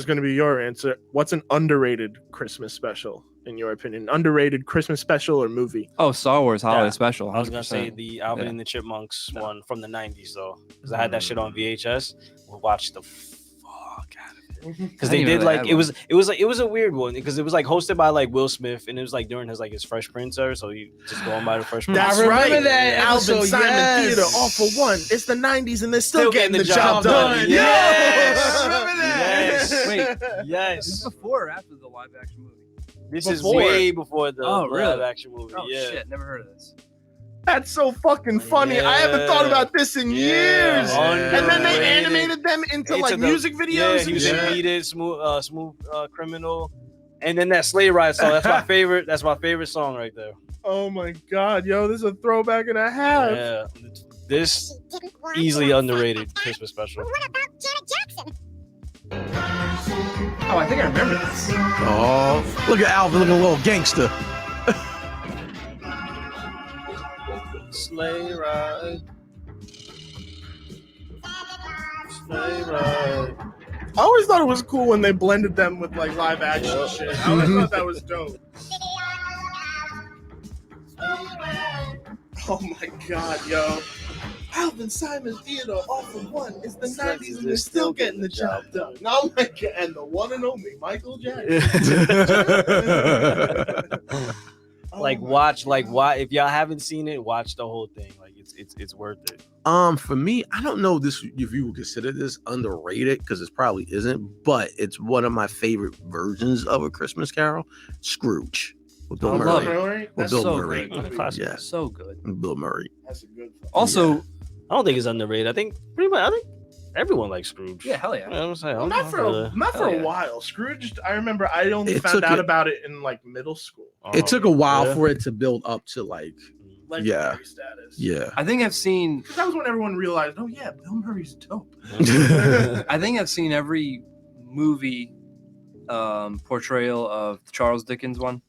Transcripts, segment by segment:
is going to be your answer. What's an underrated Christmas special, in your opinion? Underrated Christmas special or movie? Oh, Star Wars Holiday Special. 100%. I was gonna say the Alvin and the Chipmunks one from the '90s though, because I had that shit on VHS. We watched the fuck out of it because they did like it was a weird one because it was like hosted by like Will Smith and it was like during his Fresh Prince era, so you just going by the Fresh Prince. That's right. That Alvin Simon Theater, all for one. It's the '90s and they're still getting the job done. Yes. I remember that. Yes. Wait, yes. This is before or after the live action movie? This is way before the live action movie. Oh shit, never heard of this. That's so fucking funny. I haven't thought about this in years. And then they animated them into like music videos. Yeah, he was in Beat It, Smooth Criminal, and then that Sleigh Ride song. That's my favorite. That's my favorite song right there. Oh my god, yo, this is a throwback and a half. Yeah, this easily underrated Christmas special. What about Janet Jackson? Oh, I think I remember this. Oh, look at Alvin looking a little gangster. Sleigh Ride. Sleigh Ride. I always thought it was cool when they blended them with like live action shit. I always thought that was dope. Oh my god, yo. Alvin Simon Theater, all for one. It's the '90s and they're still getting the job done. Oh my god, and the one and only Michael Jackson. Watch if y'all haven't seen it, watch the whole thing. Like it's worth it. For me, I don't know if you would consider this underrated because it probably isn't, but it's one of my favorite versions of A Christmas Carol, Scrooge. With Bill Murray. That's Bill so Murray. great. Yeah. So good. Bill Murray. That's a good one. Also, I don't think it's underrated. I think everyone likes Scrooge. Yeah, hell yeah. You know what I'm saying? Well, not for a while. Scrooge, I remember I only found out about it in like middle school. It took a while for it to build up to like legendary status. Yeah. I think I've seen. Because that was when everyone realized, oh yeah, Bill Murray's dope. I think I've seen every movie portrayal of the Charles Dickens one.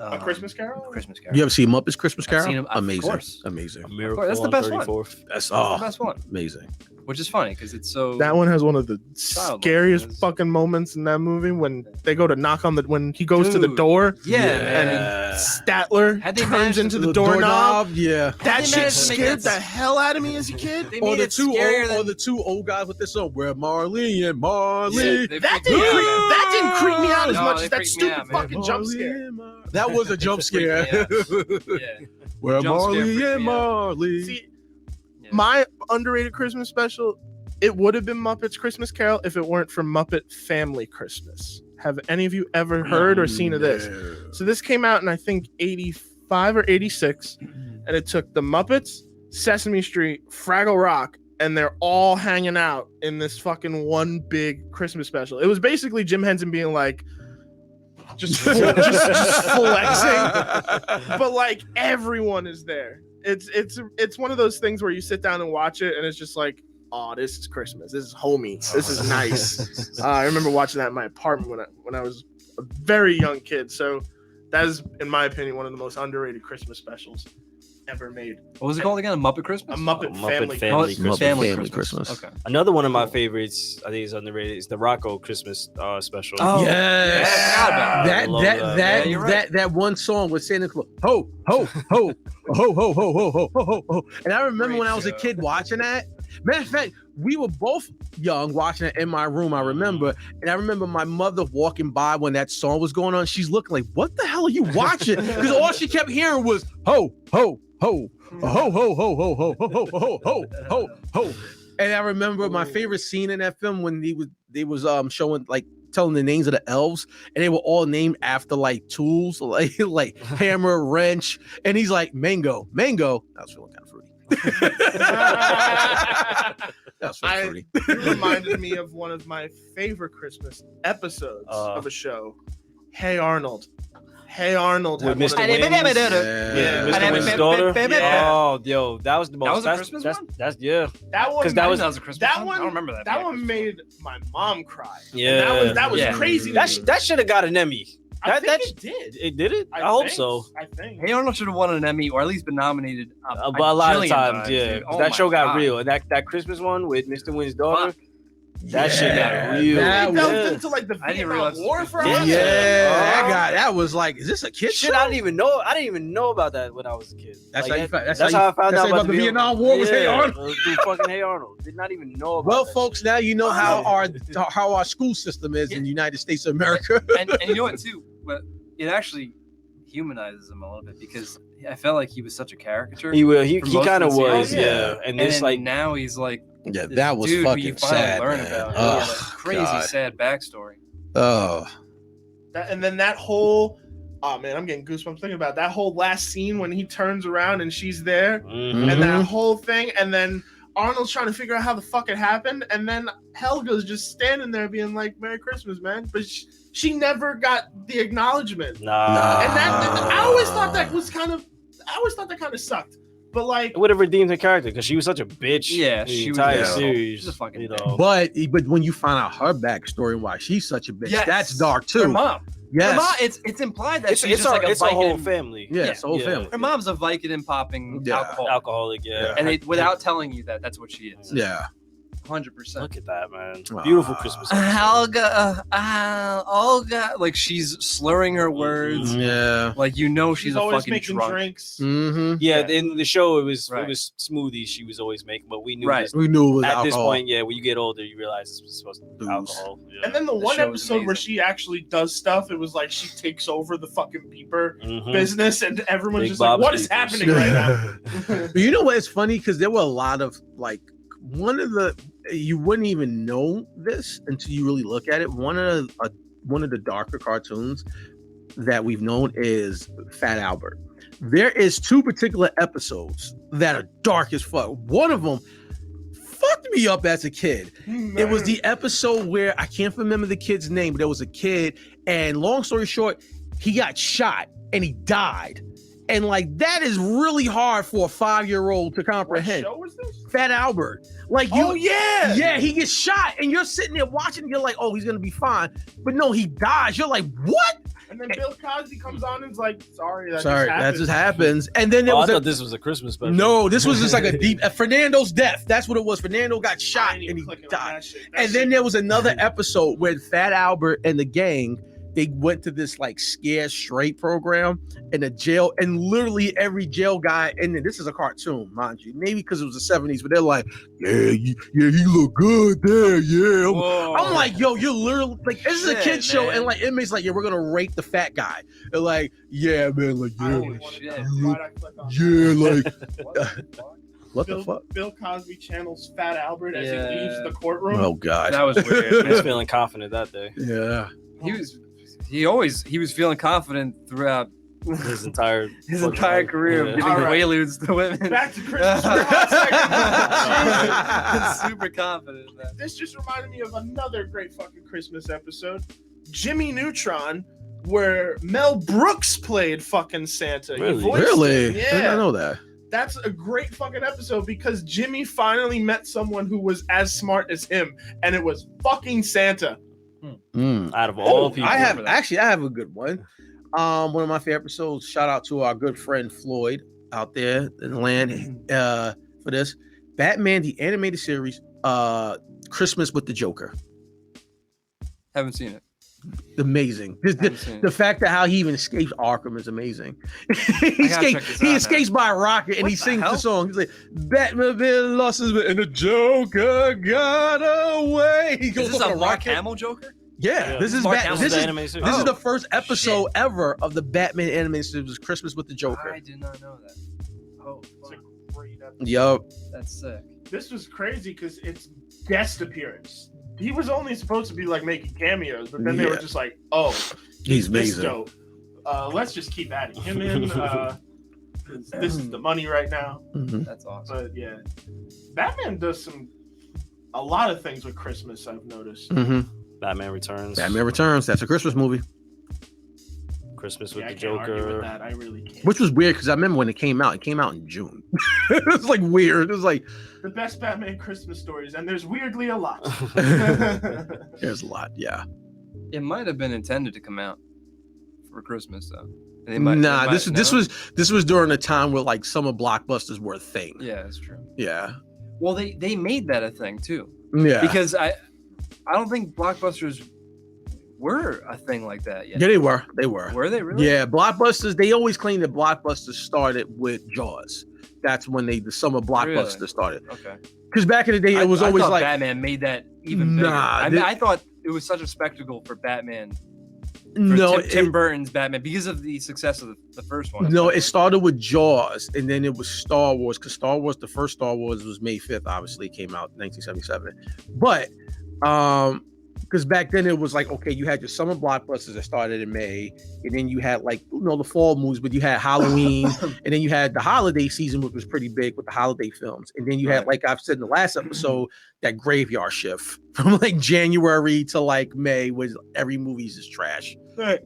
A Christmas Carol? Christmas Carol. You ever see Muppets Christmas Carol? I've seen 'em, amazing. of course. Amazing. That's the best one. That's the best one. Amazing. Which is funny because it's so. That one has one of the scariest fucking moments in that movie when they go to knock on when he goes to the door. Yeah. And Statler turns into the doorknob. Yeah. That shit scared the hell out of me as a kid. Or the two old guys with this song, where Marley and Marley. Yeah, that didn't creep me out as much as that stupid fucking jump scare. That was a jump scare. Yeah. Where Marley and Marley. See, my underrated Christmas special, it would have been Muppets Christmas Carol if it weren't for Muppet Family Christmas. Have any of you ever heard or seen of this? So this came out in I think 85 or 86, and it took the Muppets, Sesame Street, Fraggle Rock, and they're all hanging out in this fucking one big Christmas special. It was basically Jim Henson being like, just flexing, but like everyone is there. It's one of those things where you sit down and watch it, and it's just like, oh, this is Christmas. This is homey. This is nice. I remember watching that in my apartment when I was a very young kid. So that is, in my opinion, one of the most underrated Christmas specials ever made. What was it called again? A Muppet Christmas? A Muppet Family Christmas. Family Christmas. Okay. Another one of my favorites, I think is underrated, is the Rocko Christmas special. Oh, yes. That one song with Santa Claus. Ho, ho, ho, ho, ho, ho, ho, ho, ho, ho. And I remember when I was a kid watching that. Matter of fact, we were both young watching it in my room, I remember. And I remember my mother walking by when that song was going on. She's looking like, what the hell are you watching? Because all she kept hearing was ho, ho, ho, ho, ho, ho, ho, ho, ho, ho, ho, ho, ho, ho. And I remember my favorite scene in that film when they was showing like telling the names of the elves, and they were all named after like tools, like hammer, wrench, and he's like mango. That was feeling kind of fruity. That's really fruity. It reminded me of one of my favorite Christmas episodes of a show, Hey Arnold. Hey Arnold with Mr. Wynn. Yeah, Mr. Wynn's daughter. Yeah. Oh, yo, that was the most. That was a Christmas one? That's yeah. That one. Because that was a Christmas one. I don't remember that. That one made my mom cry. Yeah, that was crazy. That should have got an Emmy. I think it did. It did it? I hope so. I think. Hey Arnold should have won an Emmy or at least been nominated a lot of times. Yeah, Oh that show got real. And that Christmas one with Mr. Wynn's daughter. That shit got real. That delved Yeah. into like the I didn't Vietnam realize War for Yeah. us. That was like, is this a kid Shit, show? I didn't even know about that when I was a kid. That's Like, how you found. that's how I found out about the Vietnam War was Hey Arnold. Through fucking Hey Arnold. Did not even know about Well, that folks, shit. now you know how our school system is in the United States of America. and you know what too? But it actually humanizes him a little bit because I felt like he was such a caricature. He for most kind of the was, series. yeah. And And it's then like now he's like Yeah, this that was dude who fucking you finally sad, learn man. about. Oh, He had a crazy God. sad backstory. Oh, And then that whole, oh man, I'm getting goosebumps thinking about that whole last scene when he turns around and she's there, mhm. and that whole thing, and then Arnold's trying to figure out how the fuck it happened, and then Helga's just standing there being like, "Merry Christmas, man," but she never got the acknowledgement. Nah. And that I always thought that kind of sucked. But like, It would have redeemed her character because she was such a bitch. Yeah, the she was- entire yeah. series. She's a fucking you bitch. know. but when you find out her backstory and why she's such a bitch, Yes. that's dark too. Her mom. Yes. Her mom. It's implied that she's It's just like a whole Vicodin. family. Yeah, it's a whole Yeah. family. Her mom's a Vicodin popping Yeah. alcohol. Alcoholic, yeah. And without telling you that's what she is. Yeah. 100%. Look at that, man. Wow. Beautiful Christmas. episode. Olga, like she's slurring her words. Yeah. Like she's a always fucking making drunk. drinks. Mm-hmm. Yeah, in the show it was Right. smoothies she was always making, but we knew Right. this, We knew it was at alcohol. this point, yeah, when you get older, you realize this was supposed to be Booze. alcohol. Yeah. And then the one show was episode where amazing. she actually does stuff, it was like she takes over the fucking beeper Mhm. business, and everyone's Big just Bob's like, "What is Beepers. happening right now?" But you know what? It's funny because there were a lot of like you wouldn't even know this until you really look at it. One of the darker cartoons that we've known is Fat Albert. There is two particular episodes that are dark as fuck. One of them fucked me up as a kid. It was the episode where I can't remember the kid's name, but there was a kid, and long story short, he got shot and he died. And like that is really hard for a 5-year-old to What comprehend. show was this? Fat Albert. Like Oh yeah, yeah, he gets shot, and you're sitting there watching, and you're like, oh, he's gonna be fine. But no, he dies. You're like, what? And then Bill Cosby comes on and is like, "Sorry, that Just happens. And then there Oh, I was thought this was a Christmas special. no, this was just like a deep Fernando's death. That's what it was. Fernando got I shot ain't and even he clicking on died. that shit. That And then shit- there was another episode where Fat Albert and the gang, they went to this like scare straight program in a jail, and literally every jail guy, and this is a cartoon, mind you, maybe because it was the 70s, but they're like, yeah, he look good there, yeah. I'm like, yo, you're literally like, this is a Shit, kid show, man. and like inmates like, yeah, we're gonna rape the fat guy. They're like, yeah, man, like, I yeah, only wanted shit. to know. Why'd I click on yeah, like, that? What the fuck? what the fuck? Bill Cosby channels Fat Albert as Yeah. he leaves the courtroom. Oh god, That was weird. I was man. feeling confident that day. yeah. He was feeling confident throughout His entire his fucking entire life. career of Yeah. giving All right. quaaludes to women. Back to Christmas for a hot second. Super confident. Man. This just reminded me of another great fucking Christmas episode, Jimmy Neutron, where Mel Brooks played fucking Santa. He Really? voiced Really? him. I did Yeah. not know that. That's a great fucking episode because Jimmy finally met someone who was as smart as him, and it was fucking Santa. Out of all Oh, people, I have a good one. One of my favorite episodes. Shout out to our good friend Floyd out there in the land for this Batman the animated series. Christmas with the Joker. Haven't seen it. Amazing. Haven't seen The it. fact that how he even escapes Arkham is amazing. gotta check this out, escapes by a rocket and What he the sings the hell? song. He's like, Batmobile lost his and the Joker got away. He goes Is this up a on Mark rocket. Hamill Joker? Yeah, this is Mark Bat- Hamill. this the is anime series. this is Oh, the first episode ever of the Batman animated series, Christmas with the Joker. I did not know that. Oh, It's fuck. a great episode. Yup. That's sick. This was crazy because it's guest appearance. He was only supposed to be like making cameos, but then they were Yeah. just like, "Oh, He's this amazing. dope. Let's just keep adding him in. 'Cause this is the money right now." Mhm. That's awesome. But yeah, Batman does a lot of things with Christmas. I've noticed. Mhm. Batman Returns. Batman Returns. That's a Christmas movie, Christmas with Yeah, I the can't argue with Joker. that. I really can't. which was weird because I remember when it came out. It came out in June. It was like weird. It was like The best Batman Christmas stories, and there's weirdly a lot. there's a lot. Yeah. It might have been intended to come out for Christmas though. This was during a time where like summer blockbusters were a thing. Yeah, that's true. Yeah. Well, they made that a thing too Yeah. because I don't think blockbusters were a thing like that yet. Yeah, they were. They were. Were they really? Yeah, blockbusters. They always claim that blockbusters started with Jaws. That's when the summer blockbuster started. Okay. Because back in the day, it was always like Batman made that even bigger. I thought it was such a spectacle for Batman. Tim Burton's Batman, because of the success of the first one. No, it started with Jaws, and then it was Star Wars. Because the first Star Wars was May 5th. Obviously, it came out in 1977. But because back then it was like, okay, you had your summer blockbusters that started in May, and then you had like, the fall movies, but you had Halloween, and then you had the holiday season, which was pretty big with the holiday films, and then you had, like I've said in the last episode, that graveyard shift from like January to like May, where every movie's just trash. Right.